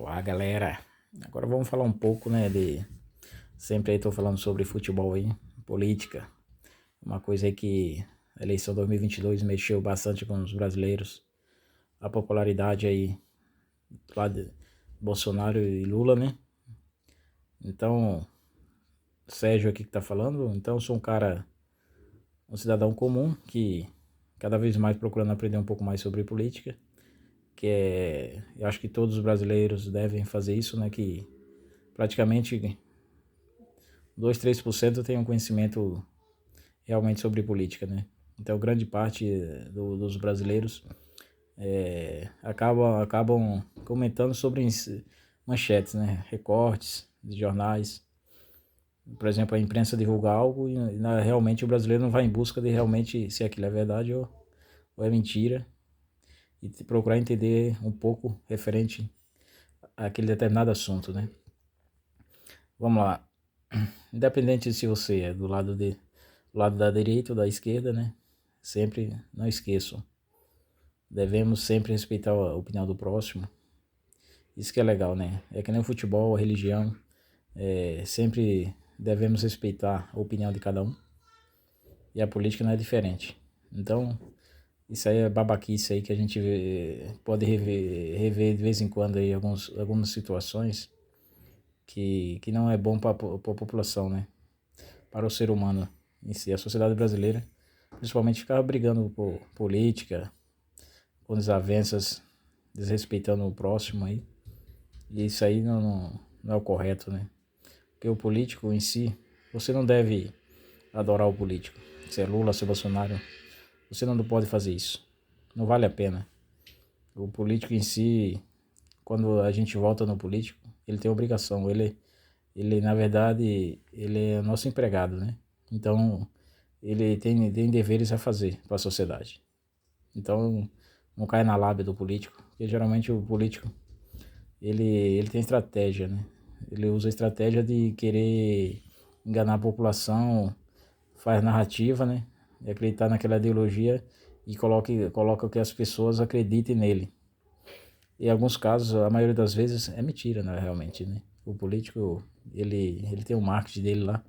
Olá, galera. Agora vamos falar um pouco, né, de... Sempre aí tô falando sobre futebol aí, política. Uma coisa aí que a eleição 2022 mexeu bastante com os brasileiros. A popularidade aí lá de Bolsonaro e Lula, né? Então, Sérgio aqui que tá falando. Então, eu sou um cidadão comum que cada vez mais procurando aprender um pouco mais sobre política. Eu acho que todos os brasileiros devem fazer isso, né? Que praticamente 2, 3% tem um conhecimento realmente sobre política, né? Então, grande parte dos brasileiros acabam comentando sobre manchetes, né? Recortes de jornais. Por exemplo, a imprensa divulga algo e realmente o brasileiro não vai em busca de realmente se aquilo é verdade ou é mentira e procurar entender um pouco referente àquele determinado assunto, né? Vamos lá. Independente se você é do lado da direita ou da esquerda, né? Sempre não esqueçam. Devemos sempre respeitar a opinião do próximo. Isso que é legal, né? É que nem o futebol, a religião. Sempre devemos respeitar a opinião de cada um. E a política não é diferente. Então, isso aí é babaquice aí que a gente pode rever de vez em quando aí algumas situações que não é bom para a população, né? Para o ser humano em si, a sociedade brasileira, principalmente ficava brigando por política, com desavenças, desrespeitando o próximo aí. E isso aí não é o correto, né? Porque o político em si, você não deve adorar o político. Se é Lula, se é Bolsonaro, você não pode fazer isso. Não vale a pena. O político em si, quando a gente vota no político, ele tem obrigação. Ele na verdade, ele é nosso empregado, né? Então, ele tem deveres a fazer para a sociedade. Então, não cai na lábia do político, porque geralmente o político, ele tem estratégia, né? Ele usa a estratégia de querer enganar a população, faz narrativa, né? E acreditar naquela ideologia e coloca que as pessoas acreditem nele. Em alguns casos, a maioria das vezes, é mentira, né? Realmente, né? O político, ele tem um marketing dele lá,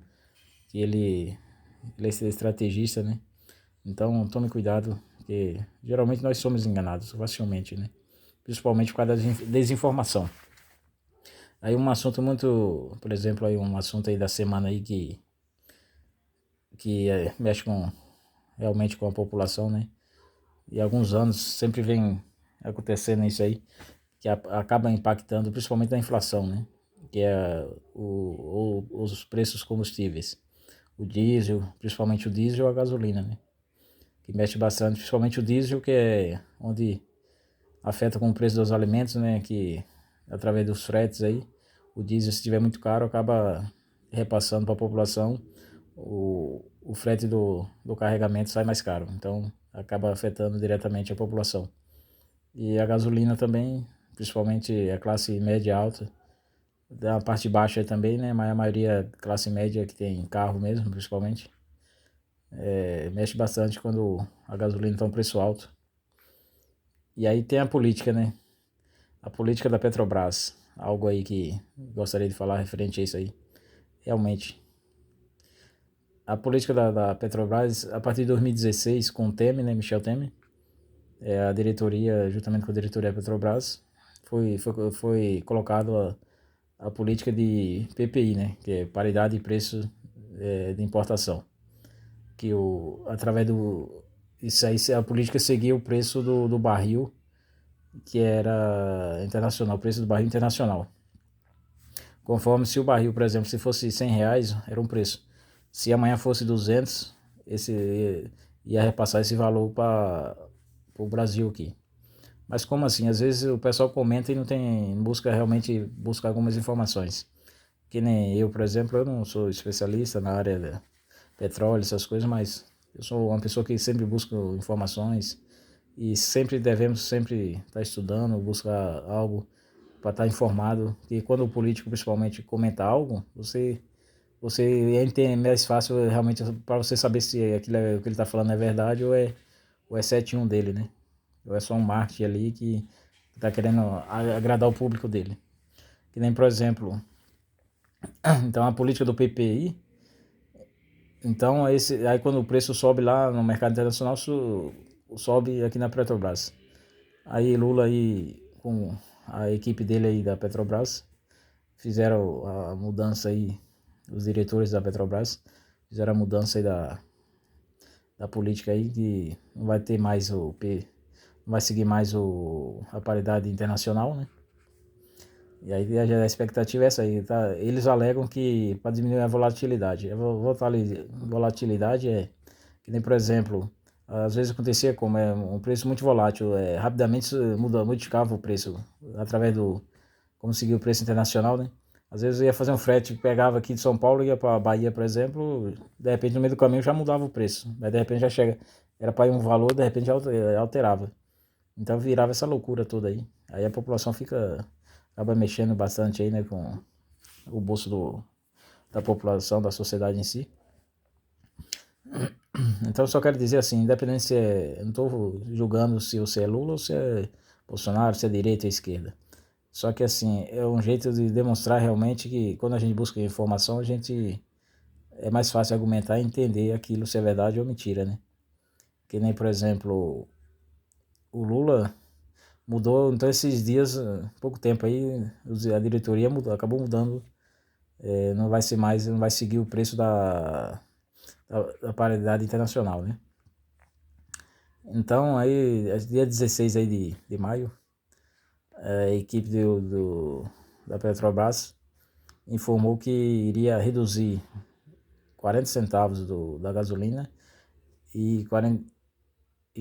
que ele é estrategista, né? Então tome cuidado, porque geralmente nós somos enganados facilmente, né? Principalmente por causa da desinformação. Aí um assunto muito, por exemplo, aí um assunto aí da semana aí que mexe realmente com a população, né? E há alguns anos sempre vem acontecendo isso aí, que acaba impactando principalmente na inflação, né? Que é os preços dos combustíveis. O diesel, principalmente o diesel e a gasolina, né? Que mexe bastante, principalmente o diesel, que é onde afeta com o preço dos alimentos, né? Que através dos fretes aí, o diesel, se estiver muito caro, acaba repassando para a população, o frete do carregamento sai mais caro, então acaba afetando diretamente a população. E a gasolina também, principalmente a classe média alta, da parte baixa também, né? Mas a maioria é classe média que tem carro mesmo, principalmente, mexe bastante quando a gasolina está um preço alto. E aí tem a política, né? A política da Petrobras, algo aí que gostaria de falar referente a isso aí. Realmente, a política da Petrobras, a partir de 2016, com o Temer, né, Michel Temer, a diretoria, juntamente com a diretoria da Petrobras, foi colocado a política de PPI, né, que é paridade de preço de importação. Que através isso aí, a política seguia o preço do barril, que era internacional, o preço do barril internacional. Conforme se o barril, por exemplo, se fosse R$ 100, era um preço. Se amanhã fosse 200, ia repassar esse valor para o Brasil aqui. Mas como assim? Às vezes o pessoal comenta e não busca realmente buscar algumas informações. Que nem eu, por exemplo, eu não sou especialista na área de petróleo, essas coisas, mas eu sou uma pessoa que sempre busca informações e devemos sempre estar estudando, buscar algo para estar informado. E quando o político principalmente comenta algo, você entende mais fácil realmente para você saber se aquilo o que ele está falando é verdade ou é 7-1 dele, né? Ou é só um marketing ali que está querendo agradar o público dele. Que nem, por exemplo, então a política do PPI, então aí quando o preço sobe lá no mercado internacional, sobe aqui na Petrobras. Aí Lula aí com a equipe dele aí da Petrobras fizeram a mudança aí, os diretores da Petrobras fizeram a mudança aí da política aí, que não vai ter mais não vai seguir mais a paridade internacional, né? E aí a expectativa é essa aí, tá? Eles alegam que para diminuir a volatilidade. Volatilidade é que nem, por exemplo, às vezes acontecia como é um preço muito volátil, rapidamente modificava o preço através como seguir o preço internacional, né? Às vezes eu ia fazer um frete, pegava aqui de São Paulo, ia para Bahia, por exemplo, de repente no meio do caminho já mudava o preço, mas de repente já chega, era para ir um valor, de repente já alterava. Então virava essa loucura toda aí. Aí a população acaba mexendo bastante aí, né, com o bolso da população, da sociedade em si. Então eu só quero dizer assim, independente se eu não estou julgando se você é Lula ou se é Bolsonaro, se é direita ou esquerda. Só que assim, é um jeito de demonstrar realmente que quando a gente busca informação, é mais fácil argumentar e entender aquilo se é verdade ou mentira, né? Que nem, por exemplo, o Lula mudou, então esses dias, pouco tempo aí, a diretoria acabou mudando, não vai ser mais, não vai seguir o preço da paridade internacional, né? Então aí, dia 16 aí de maio, a equipe da Petrobras informou que iria reduzir 40 centavos da gasolina e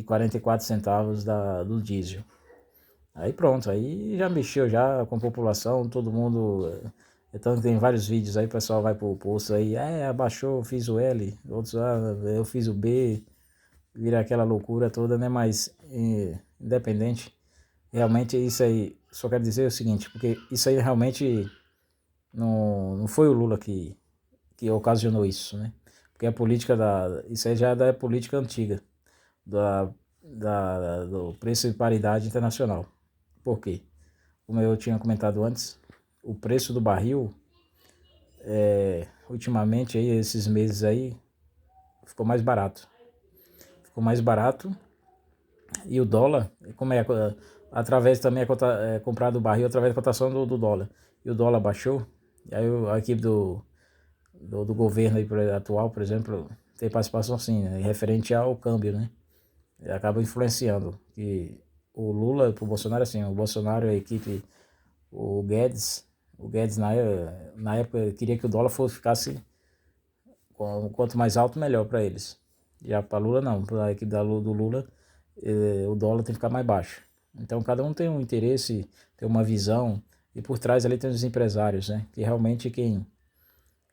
44 centavos do diesel. Aí pronto, aí já mexeu já com a população, todo mundo. Então tem vários vídeos aí, o pessoal vai pro posto aí, abaixou, eu fiz o L, outros, eu fiz o B, vira aquela loucura toda, né? Mas independente, realmente isso aí, só quero dizer o seguinte, porque isso aí realmente não foi o Lula que ocasionou isso, né? Porque a política isso aí já é da política antiga, do preço de paridade internacional. Por quê? Como eu tinha comentado antes, o preço do barril, ultimamente, aí, esses meses aí, ficou mais barato. Ficou mais barato e o dólar, como através também comprado o barril através da cotação do dólar. E o dólar baixou, e aí a equipe do governo aí, atual, por exemplo, tem participação sim, né, referente ao câmbio, né? E acaba influenciando. E o Lula pro Bolsonaro, assim, o Bolsonaro, a equipe, o Guedes na época queria que o dólar ficasse quanto mais alto, melhor para eles. Já para Lula, não. Para a equipe do Lula, o dólar tem que ficar mais baixo. Então, cada um tem um interesse, tem uma visão, e por trás ali tem os empresários, né? Que realmente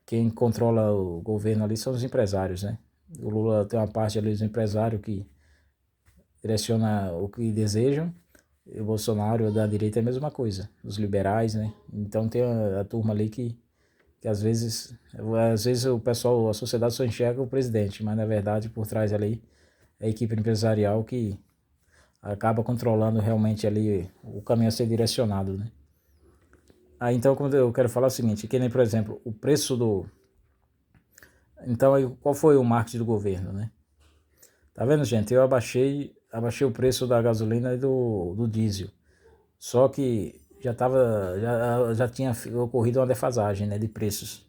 quem controla o governo ali são os empresários, né? O Lula tem uma parte ali dos empresários que direciona o que desejam, e o Bolsonaro da direita é a mesma coisa, os liberais, né? Então tem a turma ali que às vezes o pessoal, a sociedade só enxerga o presidente, mas na verdade por trás ali é a equipe empresarial que acaba controlando realmente ali o caminho a ser direcionado, né? Aí então quando eu quero falar o seguinte, que nem por exemplo, o preço então aí, qual foi o marketing do governo, né? Tá vendo, gente? Eu abaixei o preço da gasolina e do diesel. Só que já tinha ocorrido uma defasagem, né, de preços.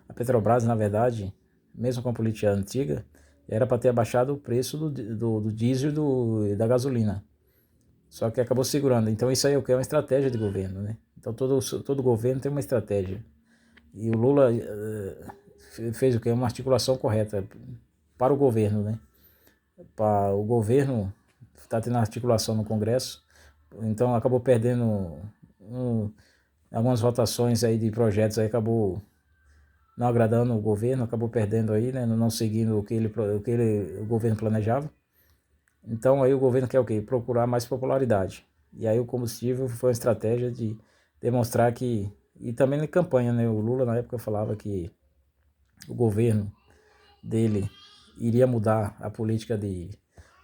A Petrobras, na verdade, mesmo com a política antiga, era para ter abaixado o preço do diesel e da gasolina. Só que acabou segurando. Então isso aí é o que? É uma estratégia de governo, né? Então todo governo tem uma estratégia. E o Lula fez o que? Uma articulação correta para o governo, né? Para o governo está tendo articulação no Congresso, então acabou perdendo algumas votações aí de projetos, aí acabou não agradando o governo, acabou perdendo aí, né, não seguindo o governo planejava. Então aí o governo quer o quê? Procurar mais popularidade. E aí o combustível foi uma estratégia de demonstrar que, e também na campanha, né, o Lula na época falava que o governo dele iria mudar a política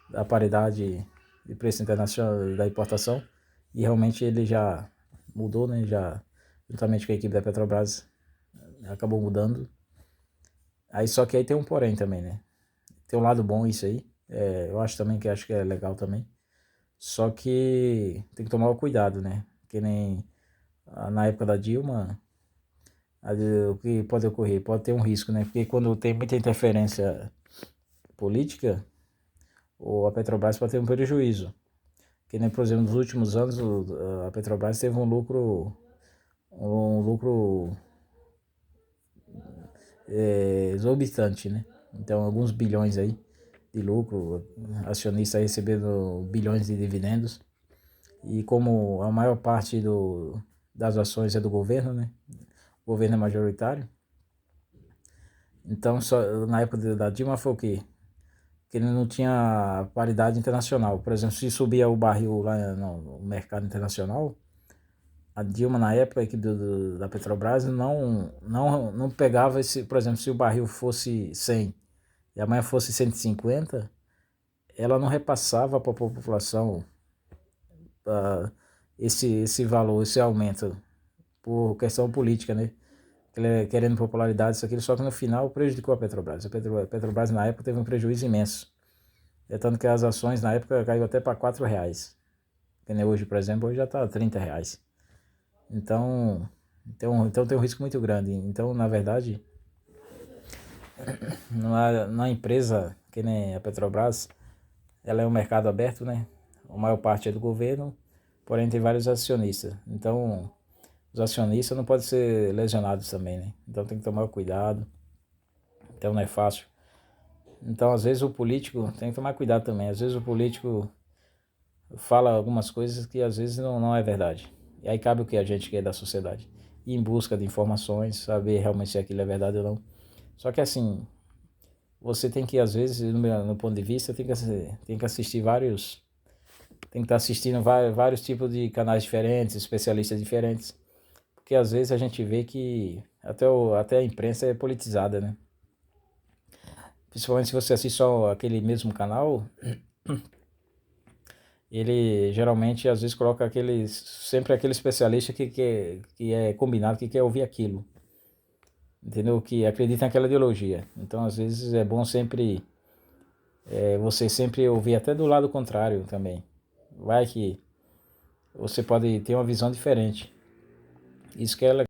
da paridade de preço internacional da importação, e realmente ele já mudou, né? Já juntamente com a equipe da Petrobras, acabou mudando. Aí só que aí tem um porém também, né? Tem um lado bom isso aí. Eu acho também que é legal também. Só que tem que tomar o cuidado, né? Que nem na época da Dilma, o que pode ocorrer? Pode ter um risco, né? Porque quando tem muita interferência política, ou a Petrobras pode ter um prejuízo. Que nem, por exemplo, nos últimos anos a Petrobras teve um lucro exorbitante, né? Então, alguns bilhões aí de lucro, acionista recebendo bilhões de dividendos. E como a maior parte das ações é do governo, né? O governo é majoritário. Então, na época da Dilma foi o quê? Que ele não tinha paridade internacional. Por exemplo, se subia o barril lá no mercado internacional, a Dilma, na época, a equipe da Petrobras não pegava esse. Por exemplo, se o barril fosse 100 e amanhã fosse 150, ela não repassava para a população esse valor, esse aumento, por questão política, né? Querendo popularidade, isso aqui, só que no final prejudicou a Petrobras. A Petrobras na época teve um prejuízo imenso. É tanto que as ações na época caiu até para R$ 4. Que nem hoje, por exemplo, hoje já está R$ 30. Então tem um risco muito grande. Então, na verdade, na empresa, que nem a Petrobras, ela é um mercado aberto, né? A maior parte é do governo, porém tem vários acionistas. Então, os acionistas não podem ser lesionados também, né? Então tem que tomar cuidado. Então não é fácil. Então, às vezes o político tem que tomar cuidado também. Às vezes o político fala algumas coisas que às vezes não é verdade. E aí cabe o que a gente quer da sociedade. Ir em busca de informações, saber realmente se aquilo é verdade ou não. Só que assim, você tem que, às vezes, no meu ponto de vista, tem que assistir tem que estar assistindo vários tipos de canais diferentes, especialistas diferentes. Porque às vezes a gente vê que até a imprensa é politizada, né? Principalmente se você assiste só aquele mesmo canal, ele geralmente às vezes coloca sempre aquele especialista que é combinado, que quer ouvir aquilo, entendeu? Que acredita naquela ideologia. Então às vezes é bom sempre você sempre ouvir até do lado contrário também. Vai que você pode ter uma visão diferente. Isso que é legal.